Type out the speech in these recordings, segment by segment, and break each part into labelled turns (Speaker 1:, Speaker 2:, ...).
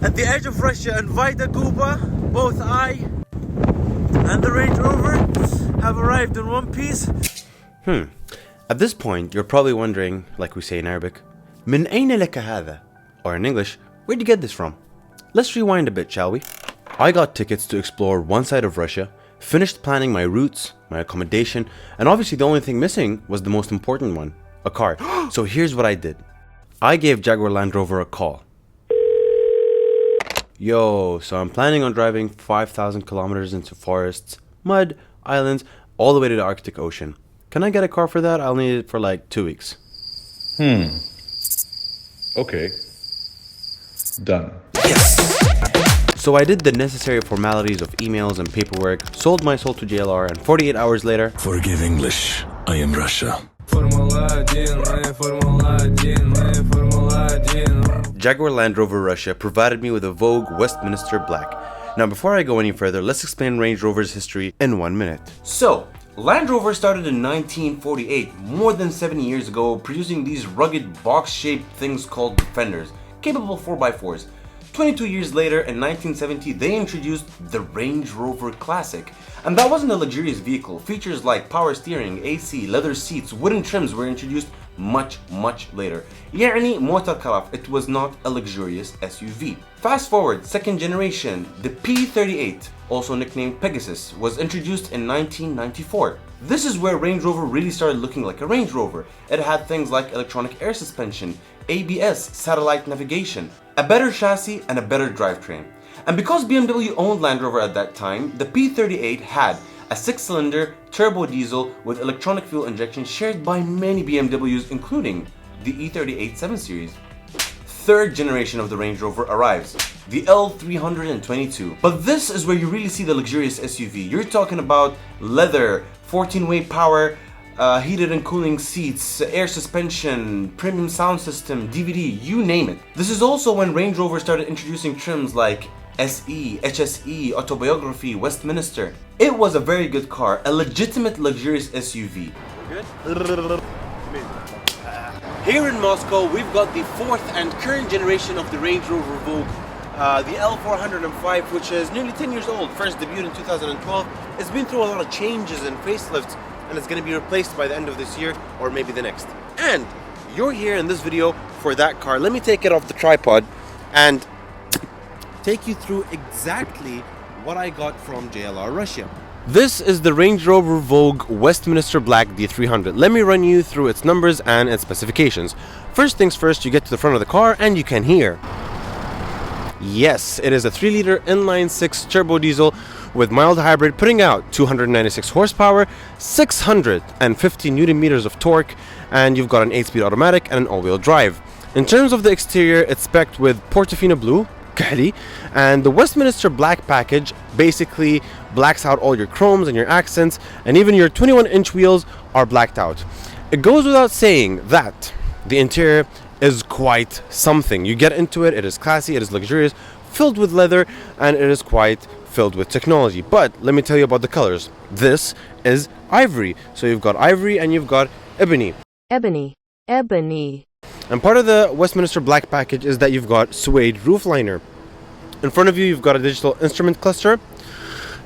Speaker 1: at the edge of Russia in Vaida Guba. Both I and the Range Rover have arrived in one piece.
Speaker 2: At this point, you're probably wondering, like we say in Arabic, من أين لك هذا? Or in English, where'd you get this from? Let's rewind a bit, shall we? I got tickets to explore one side of Russia, finished planning my routes, my accommodation, and obviously the only thing missing was the most important one, a car. So here's what I did. I gave Jaguar Land Rover a call. Yo, so I'm planning on driving 5,000 kilometers into forests, mud, islands, all the way to the Arctic Ocean. Can I get a car for that? I'll need it for like 2 weeks.
Speaker 3: Okay. Done.
Speaker 2: Yes! So I did the necessary formalities of emails and paperwork, sold my soul to JLR, and 48 hours later...
Speaker 4: Forgive English, I am Russia.
Speaker 2: Jaguar Land Rover Russia provided me with a Vogue Westminster Black. Now before I go any further, let's explain Range Rover's history in 1 minute. So, Land Rover started in 1948, more than 70 years ago, producing these rugged box-shaped things called Defenders, capable 4x4s. 22 years later, in 1970, they introduced the Range Rover Classic. And that wasn't a luxurious vehicle. Features like power steering, AC, leather seats, wooden trims were introduced much later. يعني موت الكرف, it was not a luxurious SUV. Fast forward, second generation, the P38, also nicknamed Pegasus, was introduced in 1994. This is where Range Rover really started looking like a Range Rover. It had things like electronic air suspension, ABS, satellite navigation, a better chassis, and a better drivetrain. And because BMW owned Land Rover at that time, the P38 had a 6-cylinder turbo diesel with electronic fuel injection shared by many BMWs, including the E38 7 Series. Third generation of the Range Rover arrives, the L322. But this is where you really see the luxurious SUV. You're talking about leather, 14-way power, heated and cooling seats, air suspension, premium sound system, DVD, you name it. This is also when Range Rover started introducing trims like SE, HSE, Autobiography, Westminster. It was a very good car, a legitimate luxurious SUV. Good? Here in Moscow, we've got the fourth and current generation of the Range Rover Vogue, the L405, which is nearly 10 years old, first debuted in 2012. It's been through a lot of changes and facelifts, and it's going to be replaced by the end of this year or maybe the next. And you're here in this video for that car. Let me take it off the tripod and take you through exactly what I got from JLR Russia. This is the Range Rover Vogue Westminster Black D300. Let me run you through its numbers and its specifications. First things first, you get to the front of the car and you can hear. Yes, it is a 3-liter inline-6 turbo diesel with mild hybrid, putting out 296 horsepower, 650 Newton meters of torque, and you've got an 8-speed automatic and an all-wheel drive. In terms of the exterior, it's specced with Portofino blue, Kahli, and the Westminster Black package basically blacks out all your chromes and your accents, and even your 21-inch wheels are blacked out. It goes without saying that the interior is quite something. You get into it, it is classy, it is luxurious, filled with leather, and it is quite filled with technology. But let me tell you about the colors. This is ivory. So you've got ivory and you've got ebony.
Speaker 5: Ebony.
Speaker 2: And part of the Westminster Black package is that you've got suede roof liner. In front of you, you've got a digital instrument cluster.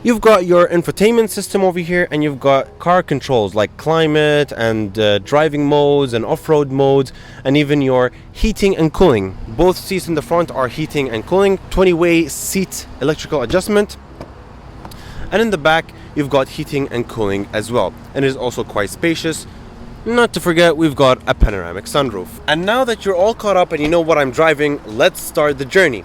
Speaker 2: You've got your infotainment system over here, and you've got car controls like climate and driving modes and off-road modes, and even your heating and cooling. Both seats in the front are heating and cooling, 20-way seat electrical adjustment. And in the back, you've got heating and cooling as well. And it is also quite spacious. Not to forget, we've got a panoramic sunroof. And now that you're all caught up and you know what I'm driving, let's start the journey.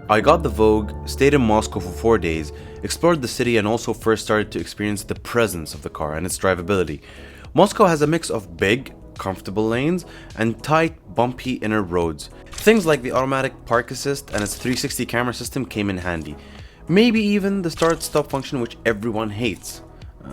Speaker 2: I got the Vogue, stayed in Moscow for 4 days, explored the city, and also first started to experience the presence of the car and its drivability. Moscow has a mix of big, comfortable lanes and tight, bumpy inner roads. Things like the automatic park assist and its 360 camera system came in handy. Maybe even the start-stop function, which everyone hates.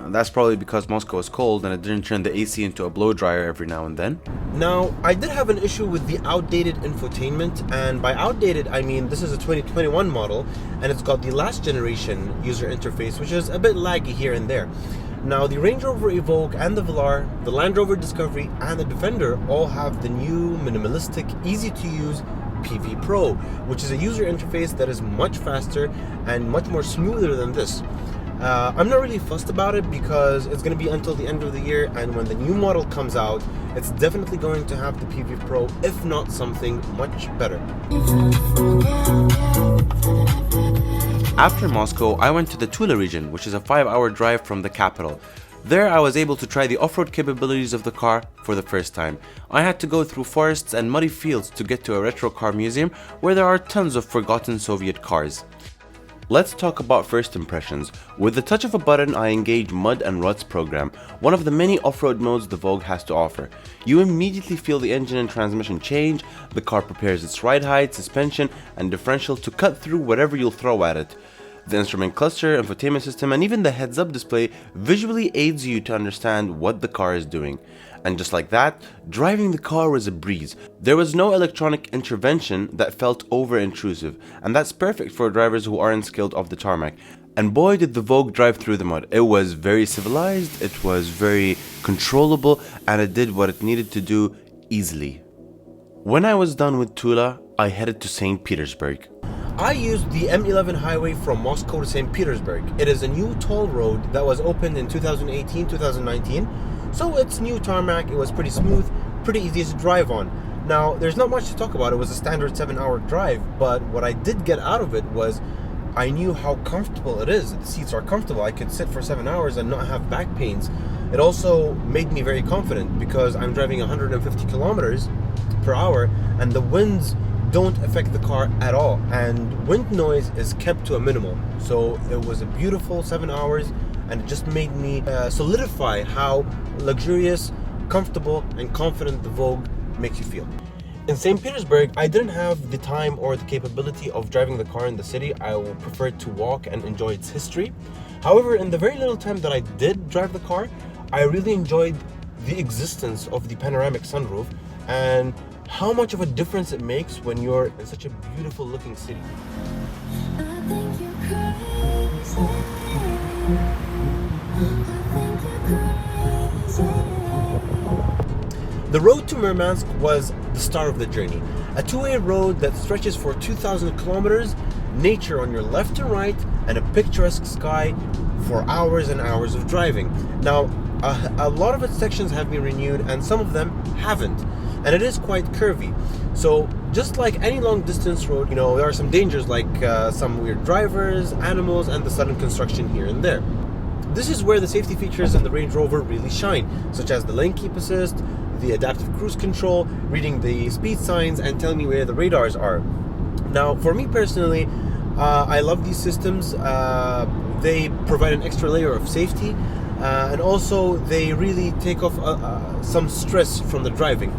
Speaker 2: That's probably because Moscow is cold and it didn't turn the AC into a blow dryer every now and then. Now, I did have an issue with the outdated infotainment, and by outdated I mean this is a 2021 model and it's got the last generation user interface, which is a bit laggy here and there. Now, the Range Rover Evoque and the Velar, the Land Rover Discovery and the Defender all have the new minimalistic, easy to use
Speaker 5: PV Pro, which is a user interface that is much faster and much more smoother than this. I'm not really fussed about it because it's going to be until the end of the year, and when the new model comes out, it's definitely going to have the PV Pro, if not something much better.
Speaker 2: After Moscow, I went to the Tula region, which is a 5-hour drive from the capital. There I was able to try the off-road capabilities of the car for the first time. I had to go through forests and muddy fields to get to a retro car museum where there are tons of forgotten Soviet cars. Let's talk about first impressions. With the touch of a button, I engage Mud and Ruts program, one of the many off-road modes the Vogue has to offer. You immediately feel the engine and transmission change, the car prepares its ride height, suspension, and differential to cut through whatever you'll throw at it. The instrument cluster, infotainment system, and even the heads-up display visually aids you to understand what the car is doing. And just like that, driving the car was a breeze. There was no electronic intervention that felt over-intrusive, and that's perfect for drivers who aren't skilled off the tarmac. And boy did the Vogue drive through the mud. It was very civilized, it was very controllable, and it did what it needed to do easily. When I was done with Tula, I headed to St. Petersburg.
Speaker 5: I used the M11 highway from Moscow to St. Petersburg. It is a new toll road that was opened in 2018-2019. So it's new tarmac, it was pretty smooth, pretty easy to drive on. Now, there's not much to talk about. It was a standard 7-hour drive, but what I did get out of it was I knew how comfortable it is. The seats are comfortable. I could sit for 7 hours and not have back pains. It also made me very confident because I'm driving 150 kilometers per hour and the winds don't affect the car at all, and wind noise is kept to a minimal. So it was a beautiful 7 hours, and it just made me solidify how luxurious, comfortable, and confident the Vogue makes you feel. In St. Petersburg, I didn't have the time or the capability of driving the car in the city. I preferred to walk and enjoy its history. However, in the very little time that I did drive the car, I really enjoyed the existence of the panoramic sunroof and how much of a difference it makes when you're in such a beautiful looking city. The road to Murmansk was the start of the journey. A two-way road that stretches for 2,000 kilometers, nature on your left and right, and a picturesque sky for hours and hours of driving. Now, a lot of its sections have been renewed and some of them haven't. And it is quite curvy. So just like any long distance road, there are some dangers like some weird drivers, animals, and the sudden construction here and there. This is where the safety features in the Range Rover really shine, such as the lane keep assist, the adaptive cruise control, reading the speed signs, and telling me where the radars are. Now, for me personally, I love these systems. They provide an extra layer of safety, and also they really take off some stress from the driving.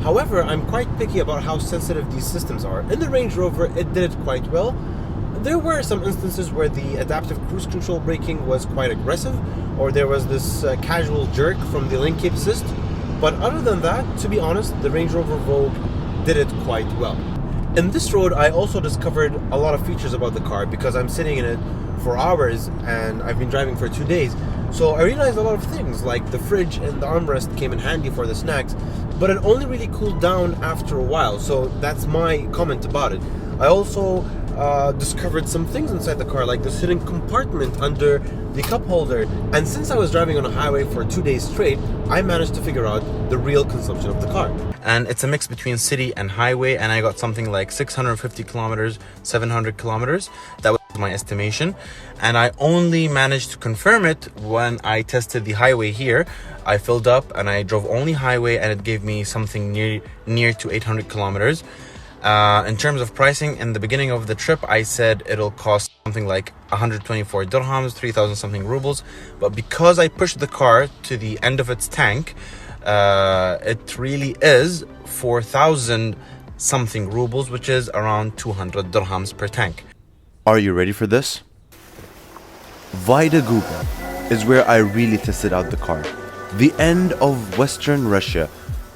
Speaker 5: However, I'm quite picky about how sensitive these systems are. In the Range Rover, it did it quite well. There were some instances where the adaptive cruise control braking was quite aggressive, or there was this casual jerk from the lane keep assist. But other than that, to be honest, the Range Rover Vogue did it quite well. In this road, I also discovered a lot of features about the car because I'm sitting in it for hours and I've been driving for 2 days. So I realized a lot of things, like the fridge and the armrest came in handy for the snacks, but it only really cooled down after a while, so that's my comment about it. I also discovered some things inside the car, like the hidden compartment under the cup holder, and since I was driving on a highway for 2 days straight, I managed to figure out the real consumption of the car. And it's a mix between city and highway, and I got something like 650 kilometers, 700 kilometers. That was my estimation, and I only managed to confirm it when I tested the highway here. I filled up and I drove only highway, and it gave me something near to 800 kilometers. In terms of pricing, in the beginning of the trip, I said it'll cost something like 124 dirhams, 3,000 something rubles. But because I pushed the car to the end of its tank, it really is 4,000 something rubles, which is around 200 dirhams per tank.
Speaker 2: Are you ready for this? Vaida is where I really tested out the car. The end of Western Russia,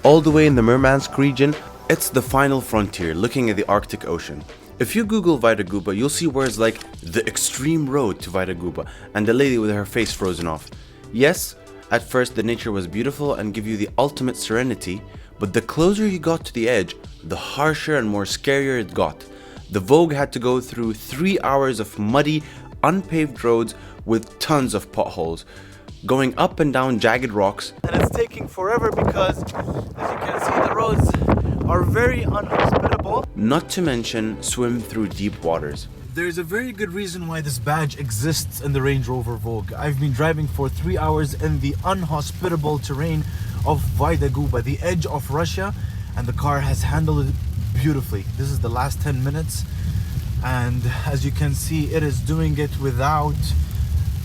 Speaker 2: all the way in the Murmansk region. It's the final frontier, looking at the Arctic Ocean. If you Google Vaida, you'll see words like the extreme road to Vaida and a lady with her face frozen off. Yes, at first the nature was beautiful and give you the ultimate serenity, But the closer you got to the edge, the harsher and more scarier it got. The Vogue had to go through 3 hours of muddy, unpaved roads with tons of potholes, going up and down jagged rocks.
Speaker 1: And it's taking forever because, as you can see, the roads are very unhospitable.
Speaker 2: Not to mention swim through deep waters.
Speaker 1: There's a very good reason why this badge exists in the Range Rover Vogue. I've been driving for 3 hours in the unhospitable terrain of Vaida, the edge of Russia, and the car has handled it beautifully. This is the last 10 minutes, and as you can see, it is doing it without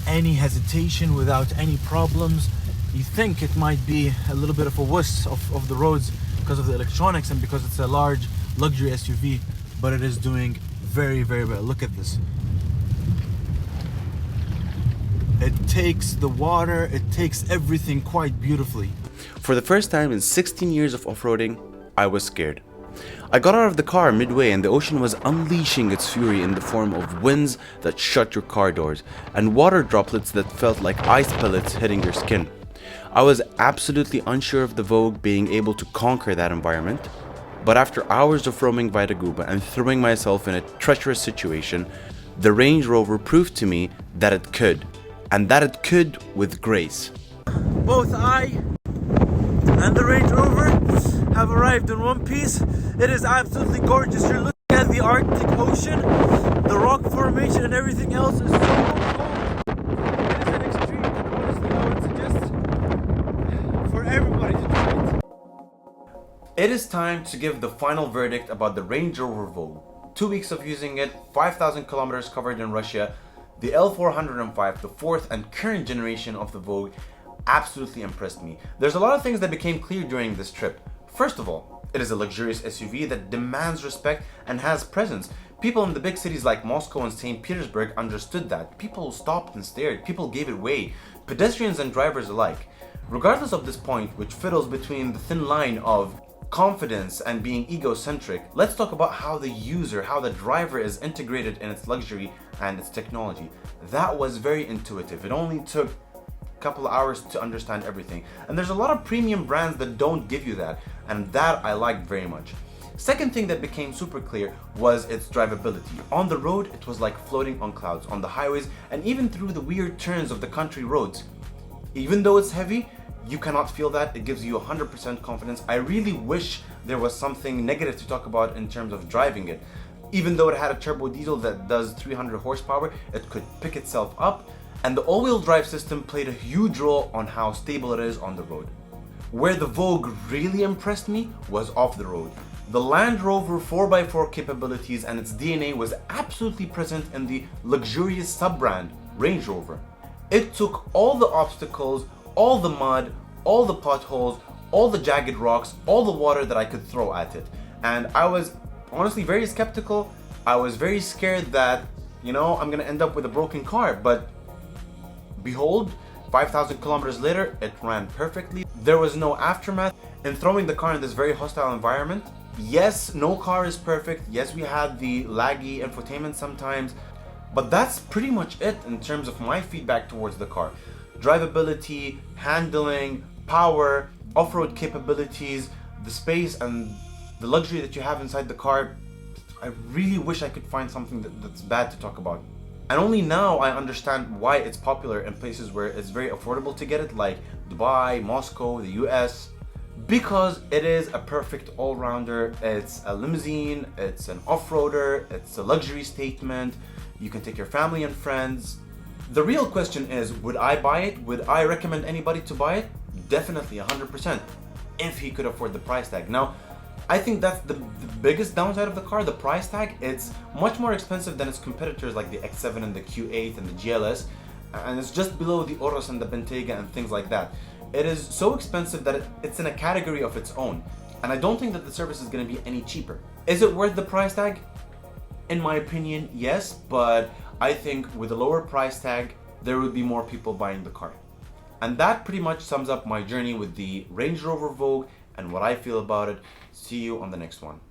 Speaker 1: any hesitation, without any problems. You think it might be a little bit of a wuss of the roads because of the electronics and because it's a large luxury SUV, but it is doing very, very well. Look at this. It takes the water, it takes everything quite beautifully.
Speaker 2: For the first time in 16 years of off-roading, I was scared. I got out of the car midway and the ocean was unleashing its fury in the form of winds that shut your car doors and water droplets that felt like ice pellets hitting your skin. I was absolutely unsure of the Vogue being able to conquer that environment, but after hours of roaming Vaida and throwing myself in a treacherous situation, the Range Rover proved to me that it could, and that it could with grace.
Speaker 1: Both I and the Range Rover have arrived in one piece. It is absolutely gorgeous. You're looking at the Arctic Ocean, the rock formation and everything else is so cold. It is an extreme, and honestly I would suggest for everybody to try it.
Speaker 2: It is time to give the final verdict about the Range Rover Vogue. 2 weeks of using it, 5,000 kilometers covered in Russia. The L405, the fourth and current generation of the Vogue, absolutely impressed me. There's a lot of things that became clear during this trip. First of all, it is a luxurious SUV that demands respect and has presence. People in the big cities like Moscow and St. Petersburg understood that. People stopped and stared. People gave it way. Pedestrians and drivers alike. Regardless of this point, which fiddles between the thin line of confidence and being egocentric, let's talk about how the user, how the driver is integrated in its luxury and its technology. That was very intuitive. It only took couple of hours to understand everything, and there's a lot of premium brands that don't give you that, and that I liked very much. Second thing that became super clear was its drivability. On the road, it was like floating on clouds. On the highways and even through the weird turns of the country roads, even though it's heavy, you cannot feel that. It gives you 100% confidence. I really wish there was something negative to talk about in terms of driving it. Even though it had a turbo diesel that does 300 horsepower, it could pick itself up. And the all-wheel drive system played a huge role on how stable it is on the road. Where the Vogue really impressed me was off the road. The Land Rover 4x4 capabilities and its DNA was absolutely present in the luxurious sub-brand Range Rover. It took all the obstacles, all the mud, all the potholes, all the jagged rocks, all the water that I could throw at it. And I was honestly very skeptical. I was very scared that, I'm gonna end up with a broken car, but behold, 5,000 kilometers later, it ran perfectly. There was no aftermath in throwing the car in this very hostile environment. Yes, no car is perfect. Yes, we had the laggy infotainment sometimes, but that's pretty much it in terms of my feedback towards the car. Drivability, handling, power, off-road capabilities, the space and the luxury that you have inside the car. I really wish I could find something that's bad to talk about. And only now I understand why it's popular in places where it's very affordable to get it, like Dubai, Moscow, the US, because it is a perfect all-rounder. It's a limousine, it's an off-roader, it's a luxury statement. You can take your family and friends. The real question is, would I buy it? Would I recommend anybody to buy it? Definitely 100%, if he could afford the price tag. Now, I think that's the biggest downside of the car, the price tag. It's much more expensive than its competitors like the X7 and the Q8 and the GLS, and it's just below the Urus and the Bentayga and things like that. It is so expensive that it's in a category of its own, and I don't think that the service is going to be any cheaper. Is it worth the price tag? In my opinion, yes, but I think with a lower price tag, there would be more people buying the car. And that pretty much sums up my journey with the Range Rover Vogue and what I feel about it. See you on the next one.